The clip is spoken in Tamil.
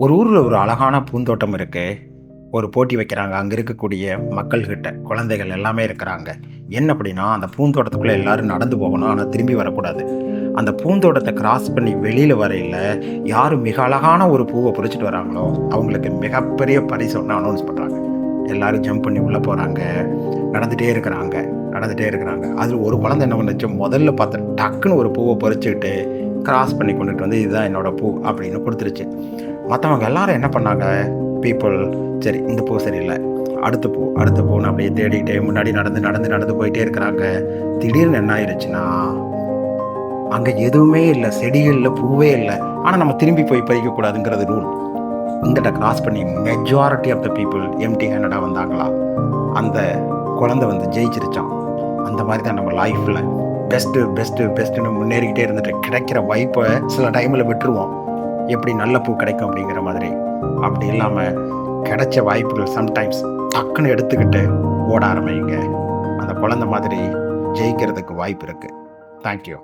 ஒரு ஊரில் ஒரு அழகான பூந்தோட்டம் இருக்கு. ஒரு போட்டி வைக்கிறாங்க. அங்கே இருக்கக்கூடிய மக்கள்கிட்ட குழந்தைகள் எல்லாமே இருக்கிறாங்க. என்ன அப்படின்னா, அந்த பூந்தோட்டத்துக்குள்ளே எல்லாரும் நடந்து போகணும். ஆனால் திரும்பி வரக்கூடாது. அந்த பூந்தோட்டத்தை கிராஸ் பண்ணி வெளியில் வரையில் யார் மிக அழகான ஒரு பூவை பறிச்சுட்டு வராங்களோ அவங்களுக்கு மிகப்பெரிய பரிசு ஒன்று அனௌன்ஸ் பண்ணுறாங்க. எல்லாரும் ஜம்ப் பண்ணி உள்ளே போகிறாங்க. நடந்துகிட்டே இருக்கிறாங்க. நடந்துகிட்டே இருக்கிறாங்க. அதில் ஒரு குழந்தை என்ன பண்ணுச்சு, முதல்ல பார்த்து டக்குன்னு ஒரு பூவை பறிச்சுக்கிட்டு கிராஸ் பண்ணி கொண்டுட்டு வந்து இதுதான் என்னோட பூ அப்படின்னு கொடுத்துருச்சு. மற்றவங்க எல்லாரும் என்ன பண்ணாங்க, பீப்புள், சரி இந்த பூ சரியில்லை, அடுத்த பூ அடுத்த பூன்னு அப்படியே தேடிக்கிட்டே முன்னாடி நடந்து நடந்து நடந்து போயிட்டே இருக்கிறாங்க. திடீர்னு என்ன ஆயிடுச்சுன்னா, அங்கே எதுவுமே இல்லை, செடிகள் இல்லை, பூவே இல்லை. ஆனால் நம்ம திரும்பி போய் பறிக்கக்கூடாதுங்கிறது ரூல். இங்கிட்ட கிராஸ் பண்ணி majority of the people empty ஹேண்டடாக வந்தாங்களா, அந்த குழந்தை வந்து ஜெயிச்சிருச்சான். அந்த மாதிரி தான் நம்ம லைஃப்பில் பெஸ்ட்டு பெஸ்ட்டு பெஸ்ட்டுன்னு முன்னேறிக்கிட்டே இருந்துட்டு கிடைக்கிற வாய்ப்பை சில டைமில் விட்டுருவோம். எப்படி நல்ல பூ கிடைக்கும் அப்படிங்கிற மாதிரி. அப்படி இல்லாமல் கிடைச்ச வாய்ப்புகள் சம்டைம்ஸ் டக்குன்னு எடுத்துக்கிட்டு ஓட ஆரம்பிங்க. அந்த குழந்தை மாதிரி ஜெயிக்கிறதுக்கு வாய்ப்பு இருக்குது. தேங்க்யூ.